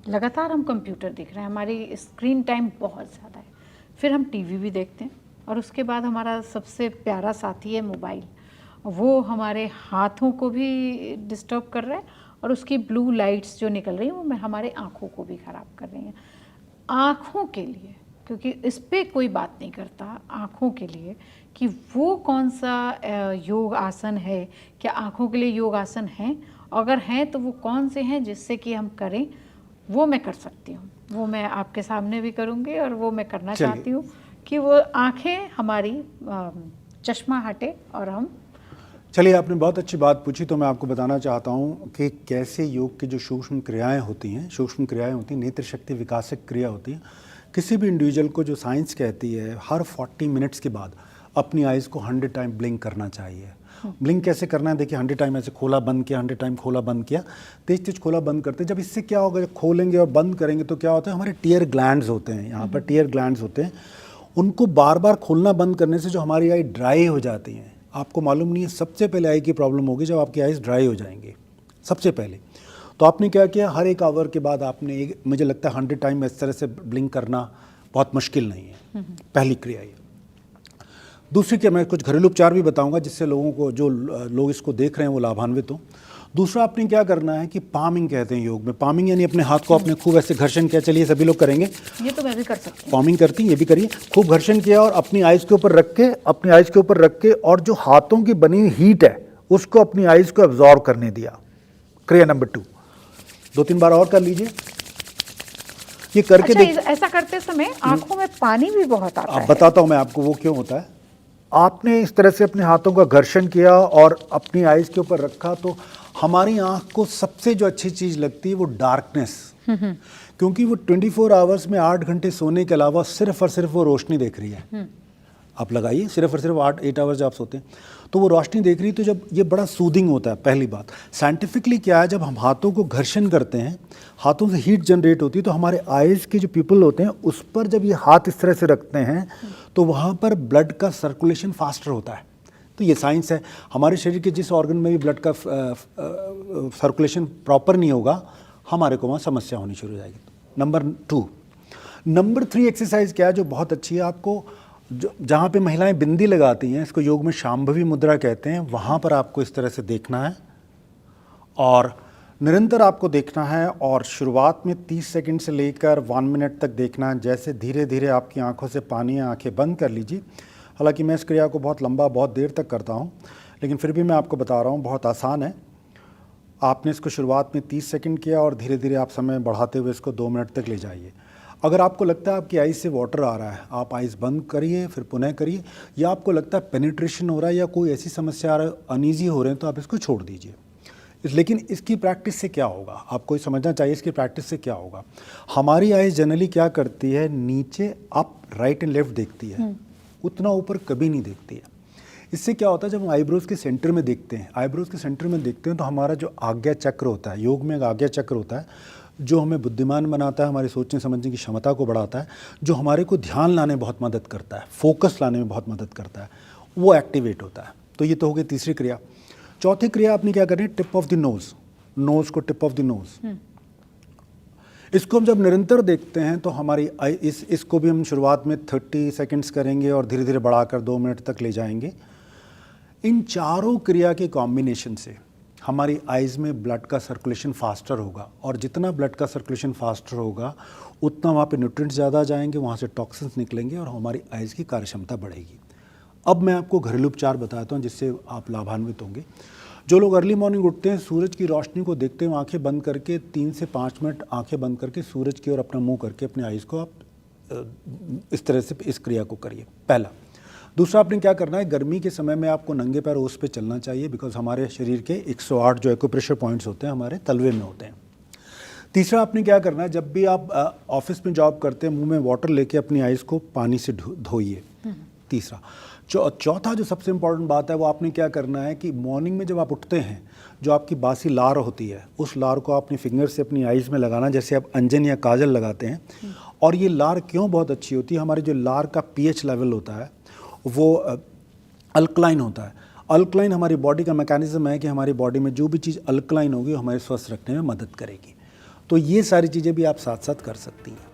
लगातार हम कंप्यूटर देख रहे हैं, हमारी स्क्रीन टाइम बहुत ज़्यादा है। फिर हम टीवी भी देखते हैं और उसके बाद हमारा सबसे प्यारा साथी है मोबाइल। वो हमारे हाथों को भी डिस्टर्ब कर रहा है और उसकी ब्लू लाइट्स जो निकल रही हैं वो हमारे आँखों को भी ख़राब कर रही हैं। आँखों के लिए, क्योंकि इस पे कोई बात नहीं करता, आँखों के लिए कि वो कौन सा योग आसन है, क्या आँखों के लिए योग आसन हैं, अगर हैं तो वो कौन से हैं जिससे कि हम करें, वो मैं कर सकती हूँ। वो मैं आपके सामने भी करूँगी और वो मैं करना चाहती हूँ कि वो आँखें हमारी चश्मा हटे और हम। चलिए, आपने बहुत अच्छी बात पूछी, तो मैं आपको बताना चाहता हूँ कि कैसे योग की जो सूक्ष्म क्रियाएं होती हैं, नेत्र शक्ति विकासक क्रिया होती हैं। किसी भी इंडिविजुअल को, जो साइंस कहती है, हर 40 मिनट्स के बाद अपनी आइज़ को 100 टाइम ब्लिंक करना चाहिए। ब्लिंक कैसे करना है? देखिए, 100 टाइम ऐसे खोला बंद किया, 100 टाइम खोला बंद किया, तेज तेज खोला बंद करते हैं। जब इससे क्या होगा, जब खोलेंगे और बंद करेंगे तो क्या होता है, हमारे टीयर ग्लैंड्स होते हैं, यहाँ पर टीयर ग्लैंड्स होते हैं, उनको बार बार खोलना बंद करने से जो हमारी आई ड्राई हो जाती हैं। आपको मालूम नहीं है, सबसे पहले आई की प्रॉब्लम होगी जब आपकी आइज़ ड्राई हो जाएंगी, सबसे पहले। तो आपने क्या किया, हर 1 आवर के बाद आपने मुझे लगता है 100 टाइम इस तरह से ब्लिंक करना बहुत मुश्किल नहीं है। पहली क्रिया ये। दूसरी क्या, मैं कुछ घरेलू उपचार भी बताऊंगा जिससे लोगों को, जो लोग इसको देख रहे हैं, वो लाभान्वित हो। दूसरा आपने क्या करना है कि पामिंग कहते हैं योग में। पामिंग यानी अपने हाथ को आपने खूब ऐसे घर्षण किया। चलिए, सभी लोग करेंगे, ये तो मैं भी कर सकती हूँ। पामिंग करती हैं, ये भी करिए। खूब घर्षण किया और अपनी आइज़ के ऊपर रख के और जो हाथों की बनी हुई हीट है उसको अपनी आइज़ को एब्जॉर्ब करने दिया। क्रिया नंबर 2, 2-3 बार और कर लीजिए। ये करके अच्छा, ऐसा करते समय आंखों में पानी भी बहुत आता है। बताता हूं मैं आपको वो क्यों होता है। आपने इस तरह से अपने हाथों का घर्षण किया और अपनी आइज़ के ऊपर रखा, तो हमारी आंख को सबसे जो अच्छी चीज़ लगती है वो डार्कनेस, क्योंकि वो 24 आवर्स में 8 घंटे सोने के अलावा सिर्फ और सिर्फ वो रोशनी देख रही है। आप लगाइए, सिर्फ और सिर्फ 8 आवर्स जब आप सोते हैं तो वो रोशनी देख रही है। तो जब ये बड़ा सूदिंग होता है। पहली बात, साइंटिफिकली क्या है, जब हम हाथों को घर्षण करते हैं, हाथों से हीट जनरेट होती है, तो हमारे आइज़ के जो पीपल होते हैं उस पर जब ये हाथ इस तरह से रखते हैं तो वहाँ पर ब्लड का सर्कुलेशन फास्टर होता है। तो ये साइंस है। हमारे शरीर के जिस ऑर्गन में भी ब्लड का सर्कुलेशन प्रॉपर नहीं होगा, हमारे को वहाँ समस्या होनी शुरू हो जाएगी। नंबर 2। नंबर 3 एक्सरसाइज क्या है जो बहुत अच्छी है, आपको जहाँ पे महिलाएं बिंदी लगाती हैं, इसको योग में शांभवी मुद्रा कहते हैं, वहाँ पर आपको इस तरह से देखना है और निरंतर आपको देखना है। और शुरुआत में 30 सेकंड से लेकर 1 मिनट तक देखना है। जैसे धीरे धीरे आपकी आंखों से पानी, आंखें बंद कर लीजिए। हालांकि मैं इस क्रिया को बहुत लंबा, बहुत देर तक करता हूँ, लेकिन फिर भी मैं आपको बता रहा हूँ, बहुत आसान है। आपने इसको शुरुआत में 30 सेकंड किया और धीरे धीरे आप समय बढ़ाते हुए इसको 2 मिनट तक ले जाइए। अगर आपको लगता है आपकी आइज़ से वाटर आ रहा है, आप आइज़ बंद करिए, फिर पुनः करिए। या आपको लगता है पेनिट्रेशन हो रहा है या कोई ऐसी समस्या आ रहा है, अनईजी हो रहे हैं, तो आप इसको छोड़ दीजिए। लेकिन इसकी प्रैक्टिस से क्या होगा, आपको समझना चाहिए इसकी प्रैक्टिस से क्या होगा। हमारी आइज़ जनरली क्या करती है, नीचे अप, राइट एंड लेफ्ट देखती है, उतना ऊपर कभी नहीं देखती है। इससे क्या होता है, जब हम आईब्रोज़ के सेंटर में देखते हैं, तो हमारा जो आज्ञा चक्र होता है, योग में एक आज्ञा चक्र होता है जो हमें बुद्धिमान बनाता है, हमारे सोचने समझने की क्षमता को बढ़ाता है, जो हमारे को ध्यान लाने में बहुत मदद करता है, फोकस लाने में बहुत मदद करता है, वो एक्टिवेट होता है। तो ये तो हो गई तीसरी क्रिया। चौथी क्रिया आपने क्या करनी है, टिप ऑफ द नोज़ को टिप ऑफ द नोज़, इसको हम जब निरंतर देखते हैं तो हमारी इसको भी हम शुरुआत में 30 सेकंड्स करेंगे और धीरे धीरे बढ़ाकर 2 मिनट तक ले जाएंगे। इन चारों क्रिया के कॉम्बिनेशन से हमारी आइज़ में ब्लड का सर्कुलेशन फास्टर होगा, और जितना ब्लड का सर्कुलेशन फास्टर होगा उतना वहाँ पे न्यूट्रिएंट्स ज़्यादा जाएंगे, वहाँ से टॉक्सिन्स निकलेंगे और हमारी आइज़ की कार्यक्षमता बढ़ेगी। अब मैं आपको घरेलू उपचार बताता हूँ जिससे आप लाभान्वित होंगे। जो लोग अर्ली मॉर्निंग उठते हैं, सूरज की रोशनी को देखते हैं, आंखें बंद करके 3 से 5 मिनट आंखें बंद करके सूरज की ओर अपना मुँह करके अपने आइज़ को आप इस तरह से इस क्रिया को करिए, पहला। दूसरा आपने क्या करना है, गर्मी के समय में आपको नंगे पैर ओस पे चलना चाहिए, बिकॉज हमारे शरीर के 108 जो एक्यूप्रेशर पॉइंट्स होते हैं हमारे तलवे में होते हैं। तीसरा आपने क्या करना है, जब भी आप ऑफिस में जॉब करते हैं, मुंह में वाटर लेके अपनी आइज़ को पानी से धोइए, तीसरा। चौथा जो सबसे इम्पॉर्टेंट बात है, वो आपने क्या करना है कि मॉर्निंग में जब आप उठते हैं, जो आपकी बासी लार होती है, उस लार को अपनी फिंगर से अपनी आइज़ में लगाना, जैसे आप अंजन या काजल लगाते हैं। और ये लार क्यों बहुत अच्छी होती है, हमारे जो लार का pH लेवल होता है वो अल्कलाइन होता है। अल्कलाइन हमारी बॉडी का मैकेनिज्म है कि हमारी बॉडी में जो भी चीज़ अल्कलाइन होगी वो हमारे स्वस्थ रखने में मदद करेगी। तो ये सारी चीज़ें भी आप साथ साथ कर सकती हैं।